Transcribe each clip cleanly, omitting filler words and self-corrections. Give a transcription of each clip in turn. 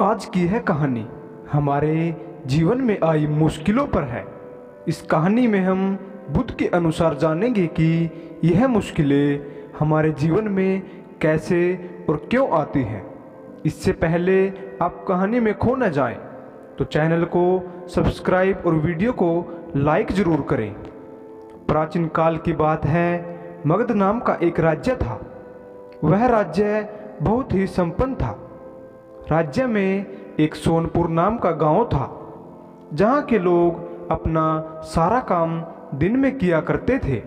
आज की है कहानी हमारे जीवन में आई मुश्किलों पर है। इस कहानी में हम बुद्ध के अनुसार जानेंगे कि यह मुश्किलें हमारे जीवन में कैसे और क्यों आती हैं। इससे पहले आप कहानी में खो न जाएं, तो चैनल को सब्सक्राइब और वीडियो को लाइक ज़रूर करें। प्राचीन काल की बात है, मगध नाम का एक राज्य था। वह राज्य बहुत ही संपन्न था। राज्य में एक सोनपुर नाम का गांव था, जहां के लोग अपना सारा काम दिन में किया करते थे,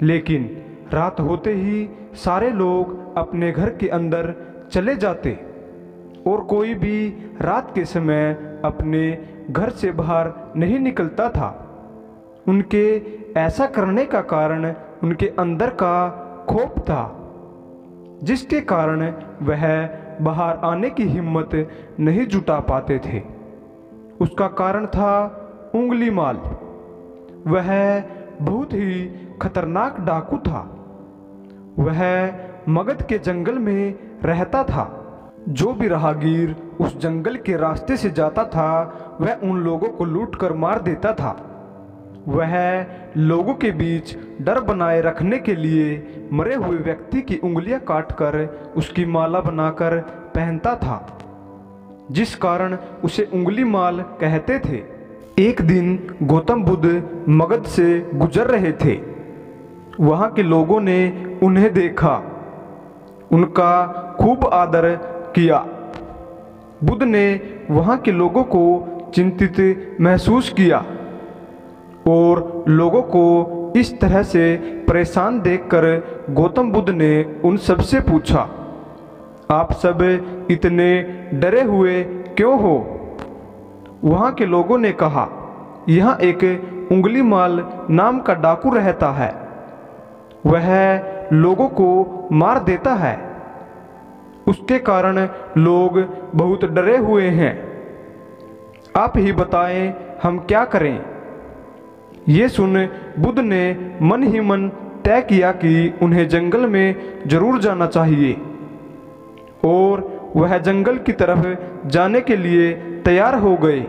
लेकिन रात होते ही सारे लोग अपने घर के अंदर चले जाते और कोई भी रात के समय अपने घर से बाहर नहीं निकलता था। उनके ऐसा करने का कारण उनके अंदर का खौफ था, जिसके कारण वह बाहर आने की हिम्मत नहीं जुटा पाते थे। उसका कारण था उंगली माल। वह बहुत ही खतरनाक डाकू था। वह मगध के जंगल में रहता था। जो भी राहगीर उस जंगल के रास्ते से जाता था, वह उन लोगों को लूट कर मार देता था। वह लोगों के बीच डर बनाए रखने के लिए मरे हुए व्यक्ति की उंगलियां काटकर उसकी माला बनाकर पहनता था, जिस कारण उसे उंगली माल कहते थे। एक दिन गौतम बुद्ध मगध से गुजर रहे थे। वहां के लोगों ने उन्हें देखा, उनका खूब आदर किया। बुद्ध ने वहां के लोगों को चिंतित महसूस किया और लोगों को इस तरह से परेशान देखकर गौतम बुद्ध ने उन सब से पूछा, आप सब इतने डरे हुए क्यों हो? वहाँ के लोगों ने कहा, यहाँ एक उंगली माल नाम का डाकू रहता है। वह लोगों को मार देता है। उसके कारण लोग बहुत डरे हुए हैं। आप ही बताएं, हम क्या करें? ये सुन बुद्ध ने मन ही मन तय किया कि उन्हें जंगल में जरूर जाना चाहिए, और वह जंगल की तरफ जाने के लिए तैयार हो गए।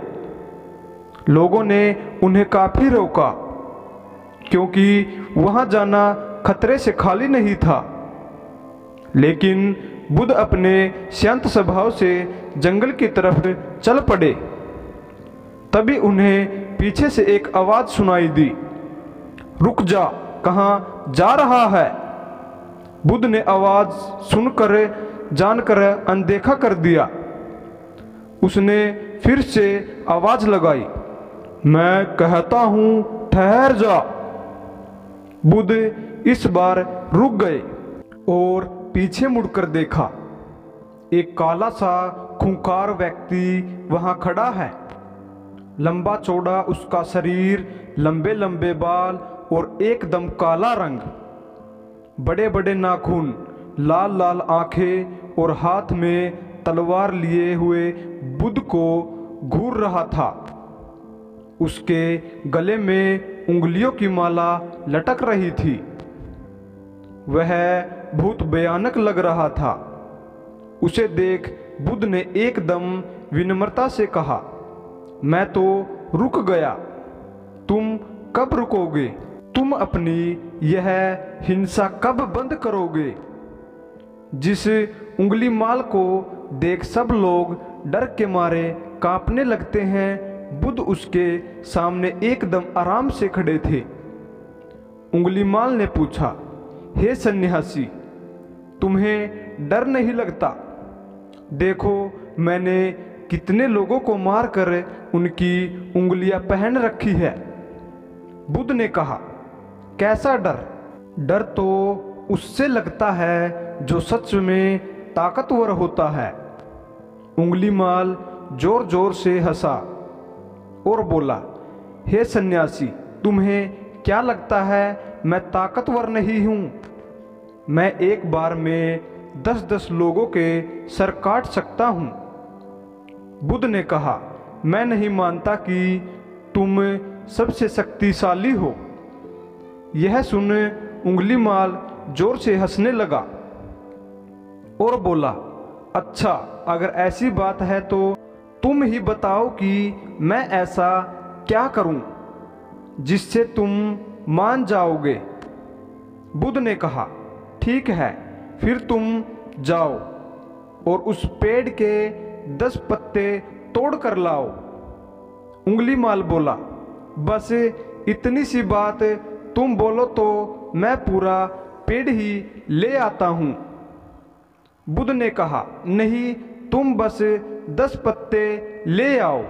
लोगों ने उन्हें काफी रोका, क्योंकि वहां जाना खतरे से खाली नहीं था। लेकिन बुद्ध अपने शांत स्वभाव से जंगल की तरफ चल पड़े। तभी उन्हें पीछे से एक आवाज सुनाई दी, रुक जा, कहाँ जा रहा है? बुद्ध ने आवाज सुनकर जानकर अनदेखा कर दिया। उसने फिर से आवाज लगाई, मैं कहता हूं ठहर जा। बुद्ध इस बार रुक गए और पीछे मुड़कर देखा। एक काला सा खूंखार व्यक्ति वहां खड़ा है। लंबा चौड़ा उसका शरीर, लंबे लंबे बाल और एकदम काला रंग, बड़े बड़े नाखून, लाल लाल आंखें और हाथ में तलवार लिए हुए बुद्ध को घूर रहा था। उसके गले में उंगलियों की माला लटक रही थी। वह बहुत भयानक लग रहा था। उसे देख बुद्ध ने एकदम विनम्रता से कहा, मैं तो रुक गया, तुम कब रुकोगे? तुम अपनी यह हिंसा कब बंद करोगे? जिस उंगली माल को देख सब लोग डर के मारे कांपने लगते हैं, बुद्ध उसके सामने एकदम आराम से खड़े थे। उंगली माल ने पूछा, हे सन्यासी, तुम्हें डर नहीं लगता? देखो, मैंने कितने लोगों को मारकर उनकी उंगलियां पहन रखी है। बुद्ध ने कहा, कैसा डर? डर तो उससे लगता है जो सच में ताकतवर होता है। उंगली माल जोर जोर से हंसा और बोला, हे सन्यासी, तुम्हें क्या लगता है मैं ताकतवर नहीं हूं? मैं एक बार में 10-10 लोगों के सर काट सकता हूं। बुद्ध ने कहा, मैं नहीं मानता कि तुम सबसे शक्तिशाली हो। यह सुन उंगली माल जोर से हंसने लगा और बोला, अच्छा, अगर ऐसी बात है तो तुम ही बताओ कि मैं ऐसा क्या करूं जिससे तुम मान जाओगे। बुद्ध ने कहा, ठीक है, फिर तुम जाओ और उस पेड़ के 10 पत्ते तोड़ कर लाओ। उंगलीमाल बोला, बस इतनी सी बात तुम बोलो तो मैं पूरा पेड़ ही ले आता हूँ। बुद्ध ने कहा, नहीं, तुम बस 10 पत्ते ले आओ।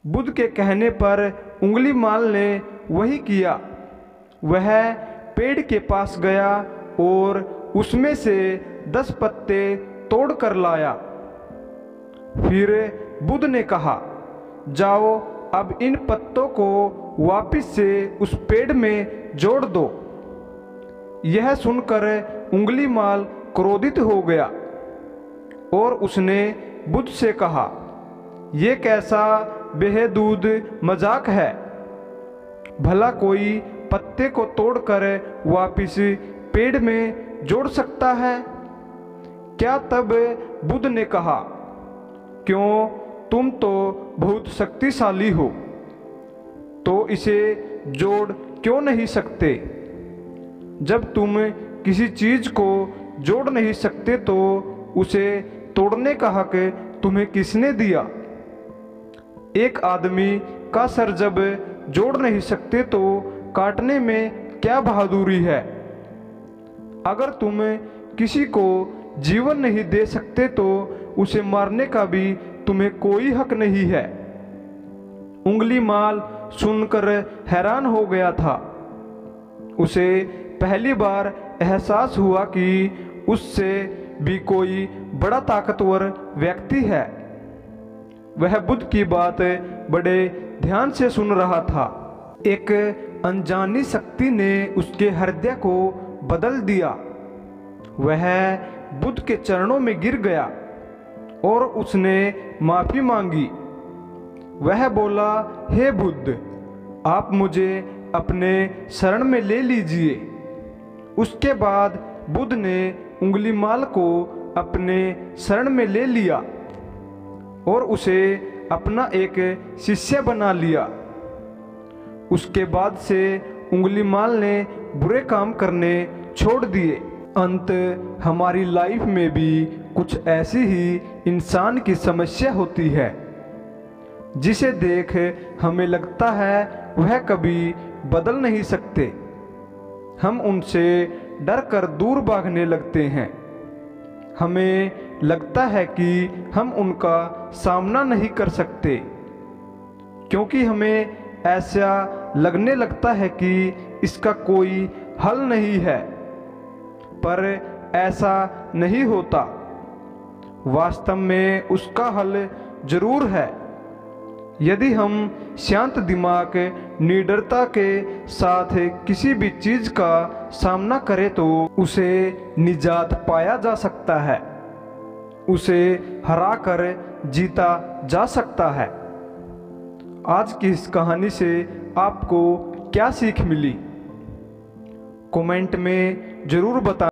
बुद्ध के कहने पर उंगलीमाल ने वही किया। वह पेड़ के पास गया और उसमें से 10 पत्ते तोड़ कर लाया। फिर बुद्ध ने कहा, जाओ अब इन पत्तों को वापस से उस पेड़ में जोड़ दो। यह सुनकर उंगलीमाल क्रोधित हो गया और उसने बुद्ध से कहा, यह कैसा बेहूद मजाक है। भला कोई पत्ते को तोड़कर वापस पेड़ में जोड़ सकता है क्या? तब बुद्ध ने कहा, क्यों, तुम तो बहुत शक्तिशाली हो, तो इसे जोड़ क्यों नहीं सकते? जब तुम किसी चीज को जोड़ नहीं सकते तो उसे तोड़ने का हक तुम्हें किसने दिया? एक आदमी का सर जब जोड़ नहीं सकते तो काटने में क्या बहादुरी है? अगर तुम किसी को जीवन नहीं दे सकते तो उसे मारने का भी तुम्हें कोई हक नहीं है। उंगलीमाल सुनकर हैरान हो गया था। उसे पहली बार एहसास हुआ कि उससे भी कोई बड़ा ताकतवर व्यक्ति है। वह बुद्ध की बात बड़े ध्यान से सुन रहा था। एक अनजानी शक्ति ने उसके हृदय को बदल दिया। वह बुद्ध के चरणों में गिर गया और उसने माफी मांगी। वह बोला, हे बुद्ध, आप मुझे अपने शरण में ले लीजिए। उसके बाद बुद्ध ने उंगलीमाल को अपने शरण में ले लिया और उसे अपना एक शिष्य बना लिया। उसके बाद से उंगलीमाल ने बुरे काम करने छोड़ दिए। अंत हमारी लाइफ में भी कुछ ऐसी ही इंसान की समस्या होती है जिसे देख हमें लगता है वह कभी बदल नहीं सकते। हम उनसे डर कर दूर भागने लगते हैं। हमें लगता है कि हम उनका सामना नहीं कर सकते क्योंकि हमें ऐसा लगने लगता है कि इसका कोई हल नहीं है। पर ऐसा नहीं होता। वास्तव में उसका हल जरूर है। यदि हम शांत दिमाग, निडरता के साथ किसी भी चीज का सामना करें तो उसे निजात पाया जा सकता है, उसे हरा कर जीता जा सकता है। आज की इस कहानी से आपको क्या सीख मिली? कमेंट में जरूर बताएं।